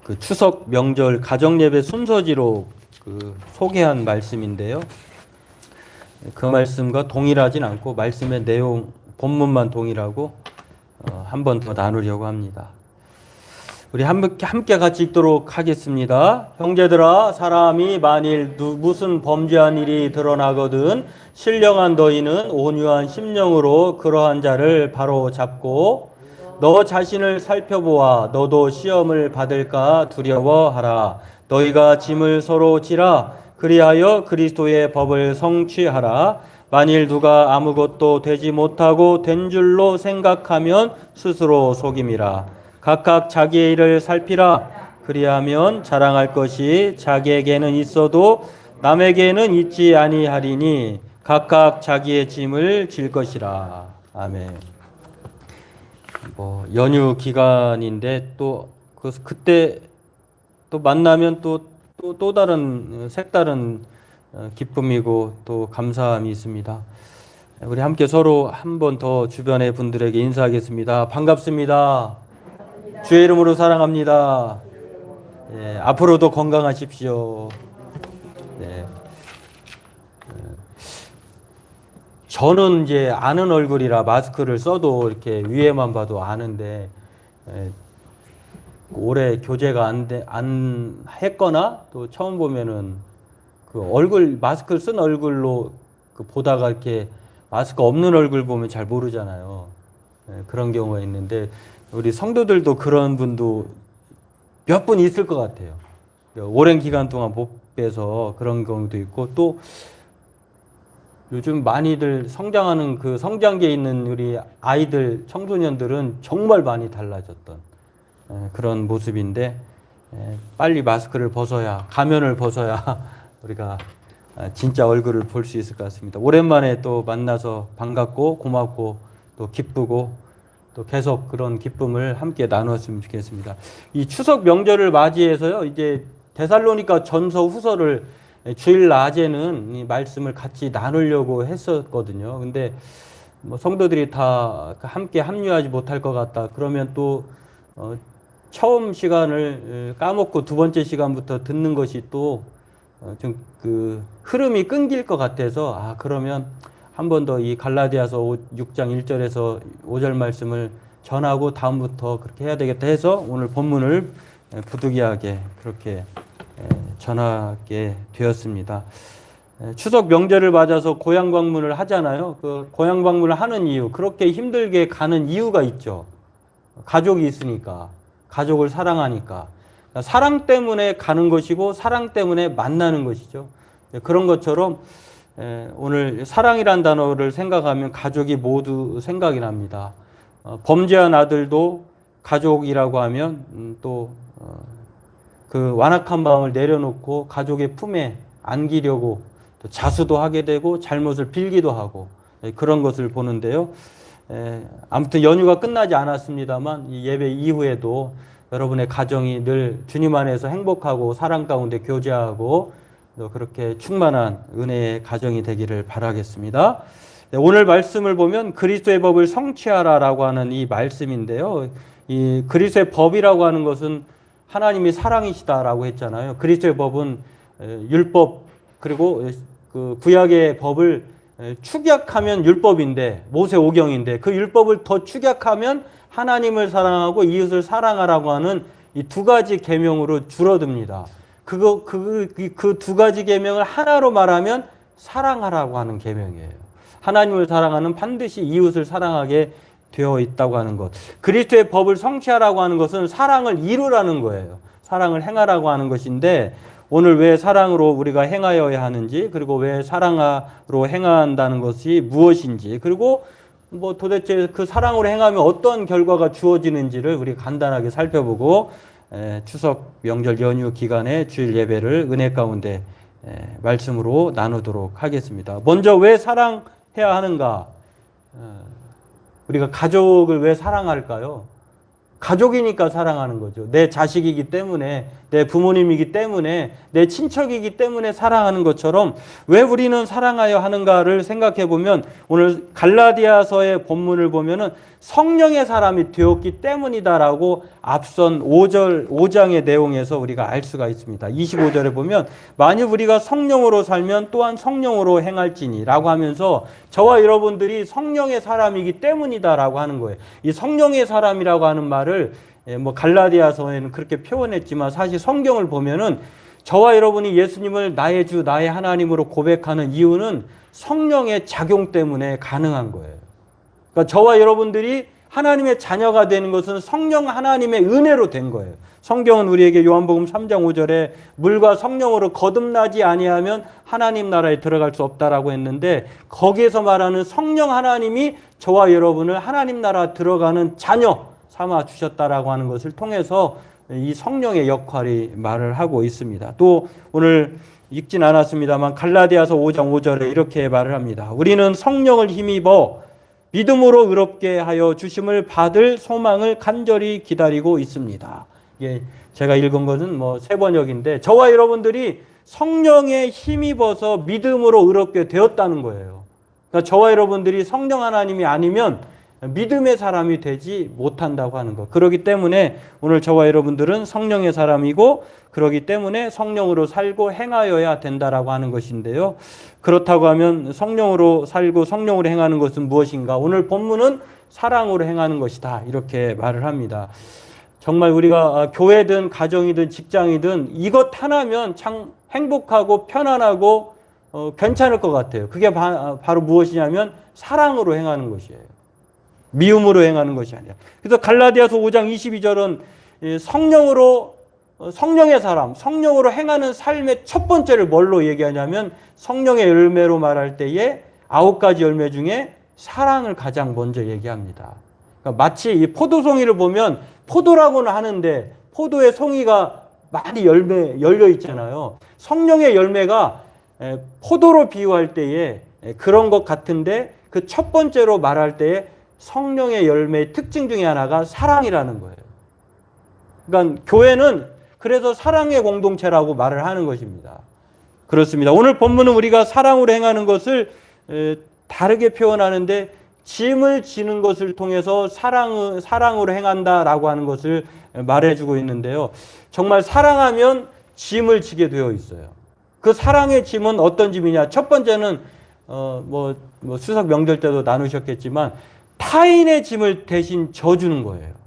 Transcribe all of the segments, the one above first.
그 추석 명절 가정예배 순서지로 소개한 말씀인데요. 그 말씀과 동일하진 않고 말씀의 내용, 본문만 동일하고 한 번 더 나누려고 합니다. 우리 함께 같이 읽도록 하겠습니다. 형제들아, 사람이 만일 무슨 범죄한 일이 드러나거든 신령한 너희는 온유한 심령으로 그러한 자를 바로 잡고 너 자신을 살펴보아 너도 시험을 받을까 두려워하라. 너희가 짐을 서로 지라. 그리하여 그리스도의 법을 성취하라. 만일 누가 아무것도 되지 못하고 된 줄로 생각하면 스스로 속임이라. 각각 자기의 일을 살피라. 그리하면 자랑할 것이 자기에게는 있어도 남에게는 있지 아니하리니 각각 자기의 짐을 질 것이라. 아멘. 연휴 기간인데 또 그때 또 만나면 또 다른 색다른 기쁨이고 또 감사함이 있습니다. 우리 함께 서로 한 번 더 주변의 분들에게 인사하겠습니다. 반갑습니다. 주의 이름으로 사랑합니다. 예, 앞으로도 건강하십시오. 네. 저는 이제 아는 얼굴이라 마스크를 써도 이렇게 위에만 봐도 아는데 올해 교제가 안 했거나 또 처음 보면은 그 얼굴 마스크를 쓴 얼굴로 보다가 이렇게 마스크 없는 얼굴 보면 잘 모르잖아요. 그런 경우가 있는데 우리 성도들도 그런 분도 몇 분 있을 것 같아요. 오랜 기간 동안 못 뵈서 그런 경우도 있고 또 요즘 많이들 성장하는 그 성장기에 있는 우리 아이들, 청소년들은 정말 많이 달라졌던 그런 모습인데 빨리 마스크를 벗어야, 가면을 벗어야 우리가 진짜 얼굴을 볼 수 있을 것 같습니다. 오랜만에 또 만나서 반갑고 고맙고 또 기쁘고 또 계속 그런 기쁨을 함께 나누었으면 좋겠습니다. 이 추석 명절을 맞이해서요, 이제 데살로니가 전서 후서를 주일 낮에는 이 말씀을 같이 나누려고 했었거든요. 근데 성도들이 다 함께 합류하지 못할 것 같다. 그러면 또 처음 시간을 까먹고 두 번째 시간부터 듣는 것이 또 좀 그 흐름이 끊길 것 같아서 그러면 한 번 더 이 갈라디아서 6장 1절에서 5절 말씀을 전하고 다음부터 그렇게 해야 되겠다 해서 오늘 본문을 부득이하게 그렇게 전하게 되었습니다. 추석 명절을 맞아서 고향 방문을 하잖아요. 그 고향 방문을 하는 이유, 그렇게 힘들게 가는 이유가 있죠. 가족이 있으니까, 가족을 사랑하니까. 사랑 때문에 가는 것이고 사랑 때문에 만나는 것이죠. 그런 것처럼 오늘 사랑이란 단어를 생각하면 가족이 모두 생각이 납니다. 범죄한 아들도 가족이라고 하면 또 그 완악한 마음을 내려놓고 가족의 품에 안기려고 또 자수도 하게 되고 잘못을 빌기도 하고 그런 것을 보는데요. 아무튼 연휴가 끝나지 않았습니다만 이 예배 이후에도 여러분의 가정이 늘 주님 안에서 행복하고 사랑 가운데 교제하고 또 그렇게 충만한 은혜의 가정이 되기를 바라겠습니다. 오늘 말씀을 보면 그리스도의 법을 성취하라라고 하는 이 말씀인데요. 이 그리스도의 법이라고 하는 것은 하나님이 사랑이시다라고 했잖아요. 그리스도의 법은 율법 그리고 그 구약의 법을 축약하면 율법인데 모세오경인데 그 율법을 더 축약하면 하나님을 사랑하고 이웃을 사랑하라고 하는 이 두 가지 계명으로 줄어듭니다. 그 두 가지 계명을 하나로 말하면 사랑하라고 하는 계명이에요. 하나님을 사랑하는 반드시 이웃을 사랑하게 되어 있다고 하는 것. 그리스도의 법을 성취하라고 하는 것은 사랑을 이루라는 거예요. 사랑을 행하라고 하는 것인데 오늘 왜 사랑으로 우리가 행하여야 하는지 그리고 왜 사랑으로 행한다는 것이 무엇인지 그리고 도대체 그 사랑으로 행하면 어떤 결과가 주어지는지를 우리 간단하게 살펴보고 추석 명절 연휴 기간에 주일 예배를 은혜 가운데 말씀으로 나누도록 하겠습니다. 먼저 왜 사랑해야 하는가? 우리가 가족을 왜 사랑할까요? 가족이니까 사랑하는 거죠. 내 자식이기 때문에, 내 부모님이기 때문에, 내 친척이기 때문에 사랑하는 것처럼 왜 우리는 사랑하여 하는가를 생각해 보면 오늘 갈라디아서의 본문을 보면은 성령의 사람이 되었기 때문이다라고 앞선 5장의 내용에서 우리가 알 수가 있습니다. 25절에 보면 만일 우리가 성령으로 살면 또한 성령으로 행할지니 라고 하면서 저와 여러분들이 성령의 사람이기 때문이다라고 하는 거예요. 이 성령의 사람이라고 하는 말을 뭐 갈라디아서에는 그렇게 표현했지만 사실 성경을 보면은 저와 여러분이 예수님을 나의 주, 나의 하나님으로 고백하는 이유는 성령의 작용 때문에 가능한 거예요. 그러니까 저와 여러분들이 하나님의 자녀가 되는 것은 성령 하나님의 은혜로 된 거예요. 성경은 우리에게 요한복음 3장 5절에 물과 성령으로 거듭나지 아니하면 하나님 나라에 들어갈 수 없다라고 했는데 거기에서 말하는 성령 하나님이 저와 여러분을 하나님 나라 들어가는 자녀 삼아 주셨다라고 하는 것을 통해서 이 성령의 역할이 말을 하고 있습니다. 또 오늘 읽진 않았습니다만 갈라디아서 5장 5절에 이렇게 말을 합니다. 우리는 성령을 힘입어 믿음으로 의롭게 하여 주심을 받을 소망을 간절히 기다리고 있습니다. 예, 제가 읽은 것은 뭐 세 번역인데 저와 여러분들이 성령에 힘입어서 믿음으로 의롭게 되었다는 거예요. 그러니까 저와 여러분들이 성령 하나님이 아니면 믿음의 사람이 되지 못한다고 하는 것. 그렇기 때문에 오늘 저와 여러분들은 성령의 사람이고 그렇기 때문에 성령으로 살고 행하여야 된다라고 하는 것인데요. 그렇다고 하면 성령으로 살고 성령으로 행하는 것은 무엇인가? 오늘 본문은 사랑으로 행하는 것이다. 이렇게 말을 합니다. 정말 우리가 교회든 가정이든 직장이든 이것 하나면 참 행복하고 편안하고 괜찮을 것 같아요. 그게 바로 무엇이냐면 사랑으로 행하는 것이에요. 미움으로 행하는 것이 아니라. 그래서 갈라디아서 5장 22절은 성령의 사람, 성령으로 행하는 삶의 첫 번째를 뭘로 얘기하냐면 성령의 열매로 말할 때에 9가지 열매 중에 사랑을 가장 먼저 얘기합니다. 그러니까 마치 이 포도송이를 보면 포도라고는 하는데 포도의 송이가 많이 열려 있잖아요. 성령의 열매가 포도로 비유할 때에 그런 것 같은데 그 첫 번째로 말할 때에 성령의 열매의 특징 중에 하나가 사랑이라는 거예요. 그러니까 교회는 그래서 사랑의 공동체라고 말을 하는 것입니다. 그렇습니다. 오늘 본문은 우리가 사랑으로 행하는 것을 다르게 표현하는데 짐을 지는 것을 통해서 사랑으로 행한다라고 하는 것을 말해주고 있는데요. 정말 사랑하면 짐을 지게 되어 있어요. 그 사랑의 짐은 어떤 짐이냐? 첫 번째는 추석 명절 때도 나누셨겠지만 타인의 짐을 대신 져주는 거예요.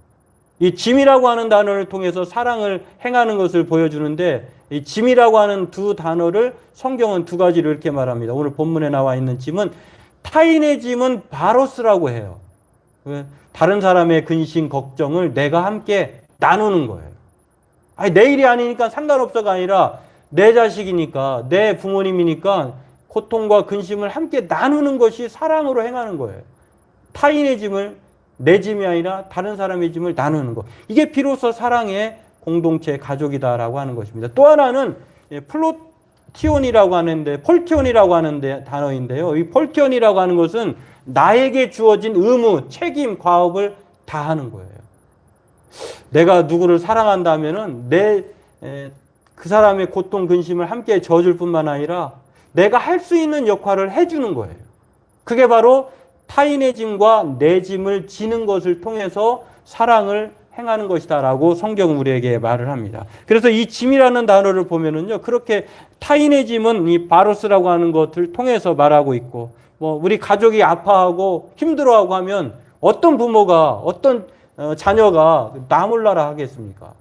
이 짐이라고 하는 단어를 통해서 사랑을 행하는 것을 보여주는데 이 짐이라고 하는 두 단어를 성경은 두 가지로 이렇게 말합니다. 오늘 본문에 나와 있는 짐은 타인의 짐은 바로스라고 해요. 다른 사람의 근심, 걱정을 내가 함께 나누는 거예요. 아니, 내 일이 아니니까 상관없어가 아니라 내 자식이니까 내 부모님이니까 고통과 근심을 함께 나누는 것이 사랑으로 행하는 거예요. 타인의 짐을 내 짐이 아니라 다른 사람의 짐을 나누는 것. 이게 비로소 사랑의 공동체, 가족이다라고 하는 것입니다. 또 하나는 폴티온이라고 하는 단어인데요. 이 폴티온이라고 하는 것은 나에게 주어진 의무, 책임, 과업을 다 하는 거예요. 내가 누구를 사랑한다면은 그 사람의 고통, 근심을 함께 져줄 뿐만 아니라 내가 할 수 있는 역할을 해주는 거예요. 그게 바로 타인의 짐과 내 짐을 지는 것을 통해서 사랑을 행하는 것이다라고 성경은 우리에게 말을 합니다. 그래서 이 짐이라는 단어를 보면은요, 그렇게 타인의 짐은 이 바로스라고 하는 것을 통해서 말하고 있고, 우리 가족이 아파하고 힘들어하고 하면 어떤 부모가, 어떤 자녀가 나 몰라라 하겠습니까?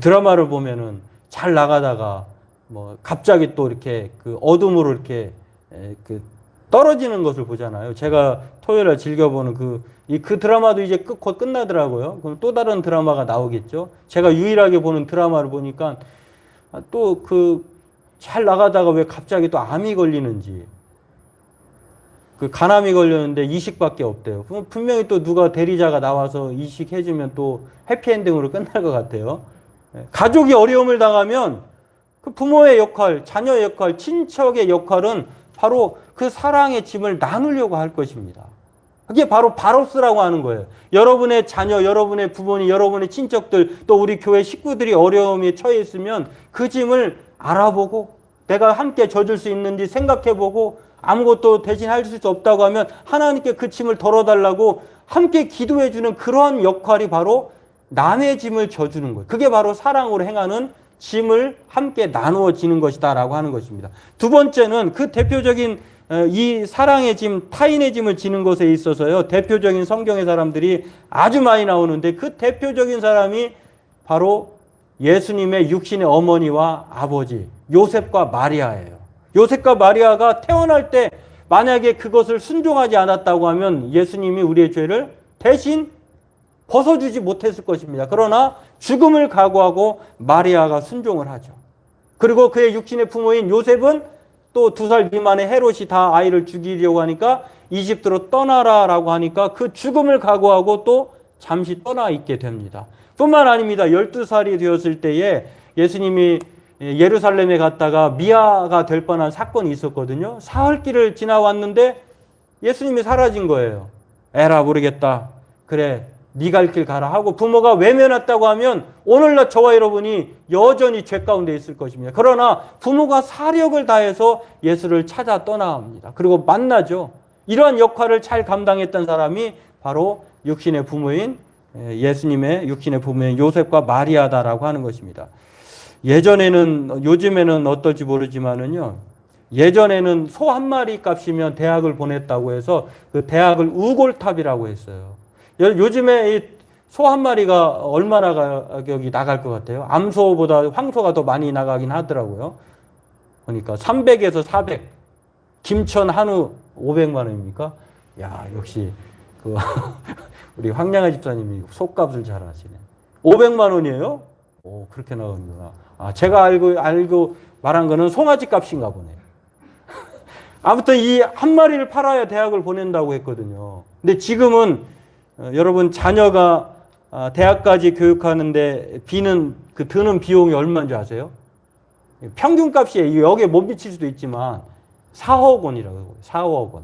드라마를 보면은 잘 나가다가 갑자기 또 이렇게 그 어둠으로 이렇게 떨어지는 것을 보잖아요. 제가 토요일에 즐겨보는 그 드라마도 이제 곧 끝나더라고요. 그럼 또 다른 드라마가 나오겠죠. 제가 유일하게 보는 드라마를 보니까 또 잘 나가다가 왜 갑자기 또 암이 걸리는지, 간암이 걸렸는데 이식밖에 없대요. 그럼 분명히 또 누가 대리자가 나와서 이식해주면 또 해피엔딩으로 끝날 것 같아요. 가족이 어려움을 당하면 그 부모의 역할, 자녀의 역할, 친척의 역할은 바로 그 사랑의 짐을 나누려고 할 것입니다. 그게 바로 바로스라고 하는 거예요. 여러분의 자녀, 여러분의 부모님, 여러분의 친척들, 또 우리 교회 식구들이 어려움에 처해 있으면 그 짐을 알아보고 내가 함께 져줄 수 있는지 생각해보고 아무것도 대신 할 수 없다고 하면 하나님께 그 짐을 덜어달라고 함께 기도해주는 그러한 역할이 바로 남의 짐을 져주는 거예요. 그게 바로 사랑으로 행하는 짐을 함께 나누어지는 것이다라고 하는 것입니다. 두 번째는 그 대표적인 이 사랑의 짐, 타인의 짐을 지는 것에 있어서요, 대표적인 성경의 사람들이 아주 많이 나오는데 그 대표적인 사람이 바로 예수님의 육신의 어머니와 아버지 요셉과 마리아예요. 요셉과 마리아가 태어날 때 만약에 그것을 순종하지 않았다고 하면 예수님이 우리의 죄를 대신 벗어주지 못했을 것입니다. 그러나 죽음을 각오하고 마리아가 순종을 하죠. 그리고 그의 육신의 부모인 요셉은 또 2살 미만의 헤롯이 다 아이를 죽이려고 하니까 이집트로 떠나라라고 하니까 그 죽음을 각오하고 또 잠시 떠나 있게 됩니다. 뿐만 아닙니다. 12살이 되었을 때에 예수님이 예루살렘에 갔다가 미아가 될 뻔한 사건이 있었거든요. 사흘길을 지나왔는데 예수님이 사라진 거예요. 에라 모르겠다. 그래 네 갈 길 가라 하고 부모가 외면했다고 하면 오늘날 저와 여러분이 여전히 죄 가운데 있을 것입니다. 그러나 부모가 사력을 다해서 예수를 찾아 떠나옵니다. 그리고 만나죠. 이러한 역할을 잘 감당했던 사람이 바로 육신의 부모인 예수님의 육신의 부모인 요셉과 마리아다라고 하는 것입니다. 예전에는 요즘에는 어떨지 모르지만은요. 예전에는 소 한 마리 값이면 대학을 보냈다고 해서 그 대학을 우골탑이라고 했어요. 요즘에 이 소 한 마리가 얼마나 가격이 나갈 것 같아요? 암소보다 황소가 더 많이 나가긴 하더라고요. 그러니까 300에서 400. 김천 한우 500만 원입니까? 야, 역시 그 우리 황량아 집사님이 소값을 잘 아시네. 500만 원이에요? 오, 그렇게 나오는구나. 아, 제가 알고 말한 거는 송아지 값인가 보네. 아무튼 이 한 마리를 팔아야 대학을 보낸다고 했거든요. 근데 지금은 여러분 자녀가 대학까지 교육하는데 드는 비용이 얼마인지 아세요? 평균값이 여기에 못 미칠 수도 있지만 4억 원이라고 해요. 4억 원.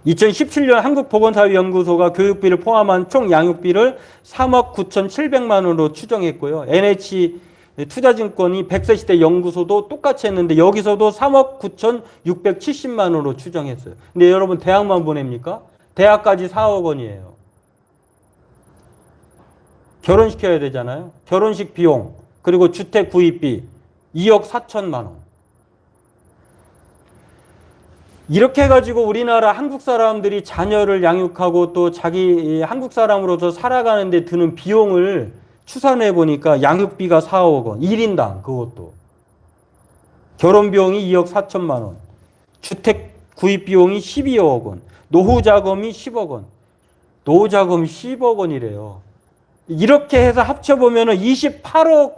2017년 한국보건사회연구소가 교육비를 포함한 총 양육비를 3억 9,700만 원으로 추정했고요. NH 투자증권이 100세 시대 연구소도 똑같이 했는데 여기서도 3억 9,670만 원으로 추정했어요. 근데 여러분 대학만 보냅니까? 대학까지 4억 원이에요. 결혼시켜야 되잖아요. 결혼식 비용, 그리고 주택 구입비 2억 4천만 원. 이렇게 해가지고 우리나라 한국 사람들이 자녀를 양육하고 또 자기 한국 사람으로서 살아가는데 드는 비용을 추산해 보니까 양육비가 4억 원, 1인당 그것도. 결혼 비용이 2억 4천만 원, 주택 구입 비용이 12억 원, 노후 자금이 10억 원. 노후 자금 10억 원이래요. 이렇게 해서 합쳐보면 28억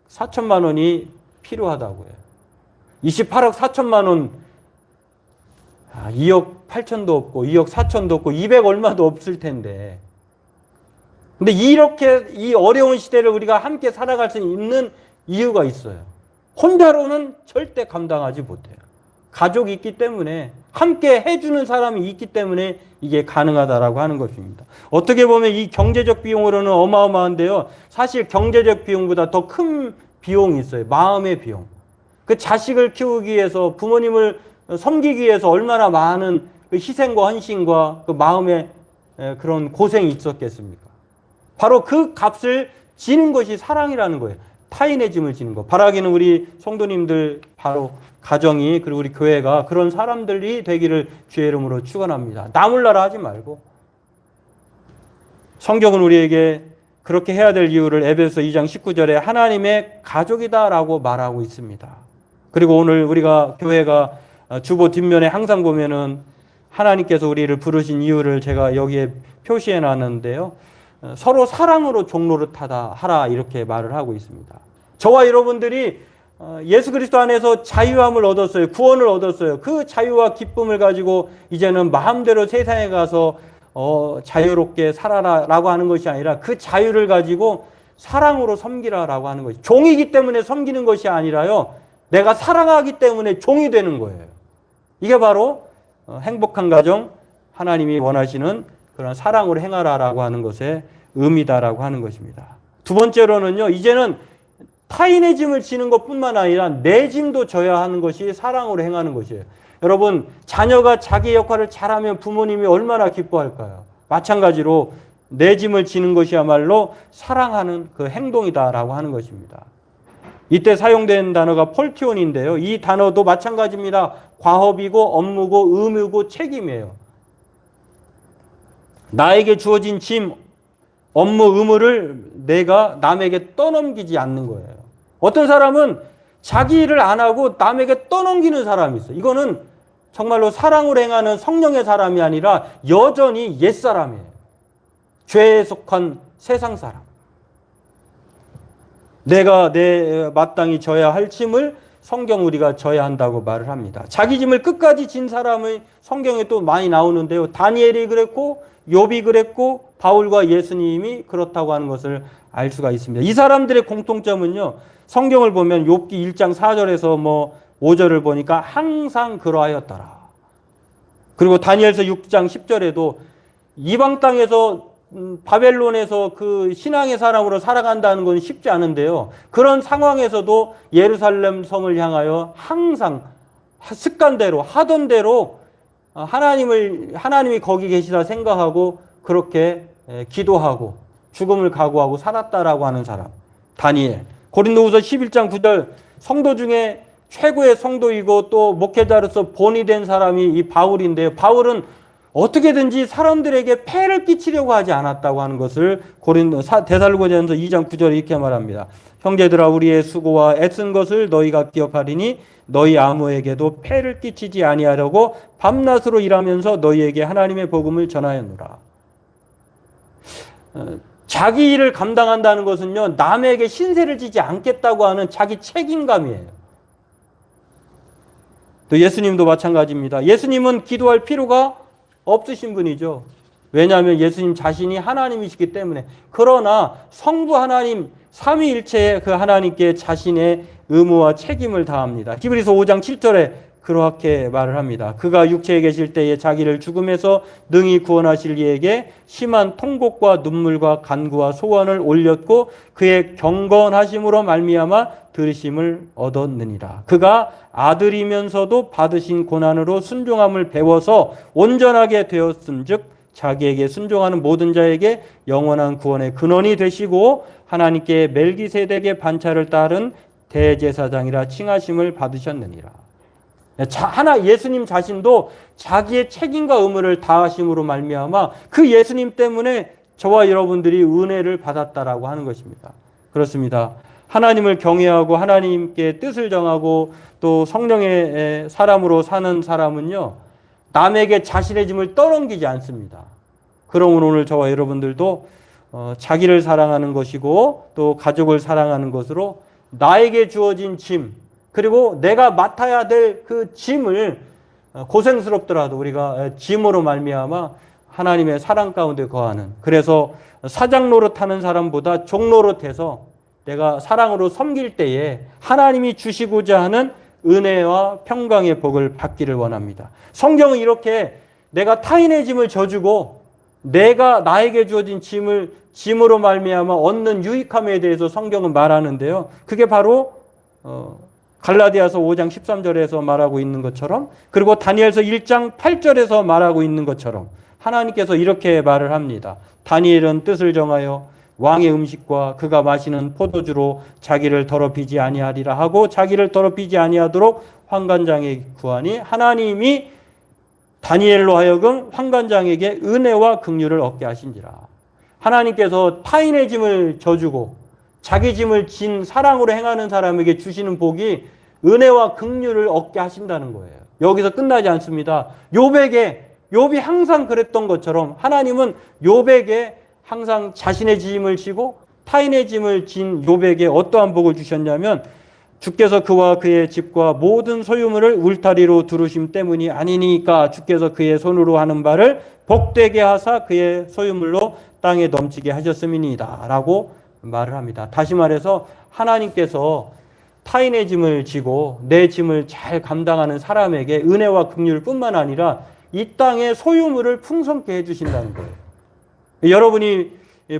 4천만 원이 필요하다고 해요. 28억 4천만 원, 2억 8천도 없고 2억 4천도 없고 200 얼마도 없을 텐데. 근데 이렇게 이 어려운 시대를 우리가 함께 살아갈 수 있는 이유가 있어요. 혼자로는 절대 감당하지 못해요. 가족이 있기 때문에, 함께 해주는 사람이 있기 때문에 이게 가능하다라고 하는 것입니다. 어떻게 보면 이 경제적 비용으로는 어마어마한데요. 사실 경제적 비용보다 더 큰 비용이 있어요. 마음의 비용. 그 자식을 키우기 위해서, 부모님을 섬기기 위해서 얼마나 많은 그 희생과 헌신과 그 마음의 그런 고생이 있었겠습니까? 바로 그 값을 지는 것이 사랑이라는 거예요. 타인의 짐을 지는 거. 바라기는 우리 성도님들, 바로 가정이, 그리고 우리 교회가 그런 사람들이 되기를 주의 이름으로 축원합니다. 나몰라라 하지 말고. 성경은 우리에게 그렇게 해야 될 이유를 에베소 2장 19절에 하나님의 가족이다라고 말하고 있습니다. 그리고 오늘 우리가 교회가 주보 뒷면에 항상 보면은 하나님께서 우리를 부르신 이유를 제가 여기에 표시해 놨는데요. 서로 사랑으로 종노릇하다 하라, 이렇게 말을 하고 있습니다. 저와 여러분들이 예수 그리스도 안에서 자유함을 얻었어요. 구원을 얻었어요. 그 자유와 기쁨을 가지고 이제는 마음대로 세상에 가서 자유롭게 살아라라고 하는 것이 아니라 그 자유를 가지고 사랑으로 섬기라라고 하는 것이, 종이기 때문에 섬기는 것이 아니라요, 내가 사랑하기 때문에 종이 되는 거예요. 이게 바로 행복한 가정, 하나님이 원하시는 그런 사랑으로 행하라라고 하는 것의 의미다라고 하는 것입니다. 두 번째로는요, 이제는 타인의 짐을 지는 것뿐만 아니라 내 짐도 져야 하는 것이 사랑으로 행하는 것이에요. 여러분, 자녀가 자기 역할을 잘하면 부모님이 얼마나 기뻐할까요? 마찬가지로 내 짐을 지는 것이야말로 사랑하는 그 행동이다라고 하는 것입니다. 이때 사용된 단어가 폴티온인데요. 이 단어도 마찬가지입니다. 과업이고 업무고 의무고 책임이에요. 나에게 주어진 짐, 업무, 의무를 내가 남에게 떠넘기지 않는 거예요. 어떤 사람은 자기 일을 안 하고 남에게 떠넘기는 사람이 있어요. 이거는 정말로 사랑으로 행하는 성령의 사람이 아니라 여전히 옛사람이에요. 죄에 속한 세상 사람. 내가 내 마땅히 져야 할 짐을 성경 우리가 져야 한다고 말을 합니다. 자기 짐을 끝까지 진 사람의 성경에 또 많이 나오는데요. 다니엘이 그랬고 욥이 그랬고 바울과 예수님이 그렇다고 하는 것을 알 수가 있습니다. 이 사람들의 공통점은요. 성경을 보면 욥기 1장 4절에서 5절을 보니까 항상 그러하였더라. 그리고 다니엘서 6장 10절에도 이방 땅에서 바벨론에서 그 신앙의 사람으로 살아간다는 건 쉽지 않은데요. 그런 상황에서도 예루살렘 성을 향하여 항상 습관대로 하던 대로 하나님이 거기 계시다 생각하고 그렇게 기도하고 죽음을 각오하고 살았다라고 하는 사람 다니엘. 고린도후서 11장 9절 성도 중에 최고의 성도이고 또 목회자로서 본이 된 사람이 이 바울인데요. 바울은 어떻게든지 사람들에게 폐를 끼치려고 하지 않았다고 하는 것을 데살로니가전서 2장 9절에 이렇게 말합니다. 형제들아 우리의 수고와 애쓴 것을 너희가 기억하리니 너희 아무에게도 폐를 끼치지 아니하려고 밤낮으로 일하면서 너희에게 하나님의 복음을 전하였노라. 자기 일을 감당한다는 것은요, 남에게 신세를 지지 않겠다고 하는 자기 책임감이에요. 또 예수님도 마찬가지입니다. 예수님은 기도할 필요가 없으신 분이죠. 왜냐하면 예수님 자신이 하나님이시기 때문에. 그러나 성부 하나님 삼위일체의 그 하나님께 자신의 의무와 책임을 다합니다. 히브리서 5장 7절에 그렇게 말을 합니다. 그가 육체에 계실 때에 자기를 죽음에서 능히 구원하실 이에게 심한 통곡과 눈물과 간구와 소원을 올렸고 그의 경건하심으로 말미암아 들으심을 얻었느니라. 그가 아들이면서도 받으신 고난으로 순종함을 배워서 온전하게 되었음즉 자기에게 순종하는 모든 자에게 영원한 구원의 근원이 되시고 하나님께 멜기세덱의 반차를 따른 대제사장이라 칭하심을 받으셨느니라. 예수님 자신도 자기의 책임과 의무를 다하심으로 말미암아 그 예수님 때문에 저와 여러분들이 은혜를 받았다라고 하는 것입니다. 그렇습니다. 하나님을 경외하고 하나님께 뜻을 정하고 또 성령의 사람으로 사는 사람은요, 남에게 자신의 짐을 떠넘기지 않습니다. 그러므로 오늘 저와 여러분들도 자기를 사랑하는 것이고 또 가족을 사랑하는 것으로 나에게 주어진 짐, 그리고 내가 맡아야 될 그 짐을 고생스럽더라도 우리가 짐으로 말미암아 하나님의 사랑 가운데 거하는, 그래서 사장 노릇하는 사람보다 종 노릇해서 내가 사랑으로 섬길 때에 하나님이 주시고자 하는 은혜와 평강의 복을 받기를 원합니다. 성경은 이렇게 내가 타인의 짐을 져주고 내가 나에게 주어진 짐으로 말미암아 얻는 유익함에 대해서 성경은 말하는데요. 그게 바로 갈라디아서 5장 13절에서 말하고 있는 것처럼, 그리고 다니엘서 1장 8절에서 말하고 있는 것처럼 하나님께서 이렇게 말을 합니다. 다니엘은 뜻을 정하여 왕의 음식과 그가 마시는 포도주로 자기를 더럽히지 아니하리라 하고 자기를 더럽히지 아니하도록 환관장에 구하니 하나님이 다니엘로 하여금 환관장에게 은혜와 긍휼을 얻게 하신지라. 하나님께서 타인의 짐을 져주고 자기 짐을 진 사랑으로 행하는 사람에게 주시는 복이 은혜와 긍휼을 얻게 하신다는 거예요. 여기서 끝나지 않습니다. 욥이 항상 그랬던 것처럼 하나님은 욥에게 항상 자신의 짐을 지고 타인의 짐을 진 욥에게 어떠한 복을 주셨냐면, 주께서 그와 그의 집과 모든 소유물을 울타리로 두르심 때문이 아니니까 주께서 그의 손으로 하는 바를 복되게 하사 그의 소유물로 땅에 넘치게 하셨음이니이다 라고 말을 합니다. 다시 말해서 하나님께서 타인의 짐을 지고 내 짐을 잘 감당하는 사람에게 은혜와 긍휼 뿐만 아니라 이 땅의 소유물을 풍성케 해주신다는 거예요. 여러분이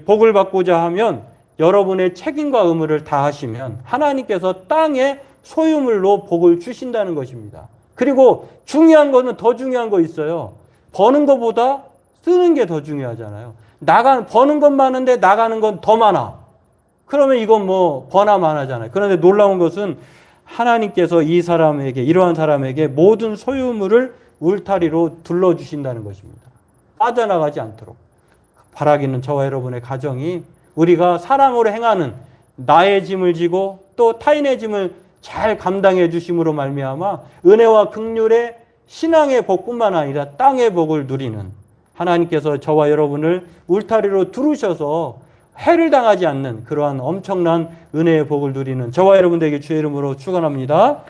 복을 받고자 하면 여러분의 책임과 의무를 다하시면 하나님께서 땅의 소유물로 복을 주신다는 것입니다. 그리고 중요한 거는 더 중요한 거 있어요. 버는 것보다 쓰는 게 더 중요하잖아요. 버는 건 많은데 나가는 건 더 많아. 그러면 이건 뭐 버나 마나잖아요. 그런데 놀라운 것은 하나님께서 이러한 사람에게 모든 소유물을 울타리로 둘러주신다는 것입니다. 빠져나가지 않도록. 바라기는 저와 여러분의 가정이 우리가 사람으로 행하는 나의 짐을 지고 또 타인의 짐을 잘 감당해 주심으로 말미암아 은혜와 긍휼의 신앙의 복뿐만 아니라 땅의 복을 누리는 하나님께서 저와 여러분을 울타리로 두르셔서 해를 당하지 않는 그러한 엄청난 은혜의 복을 누리는 저와 여러분들에게 주의 이름으로 축원합니다.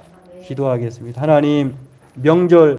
기도하겠습니다. 하나님, 명절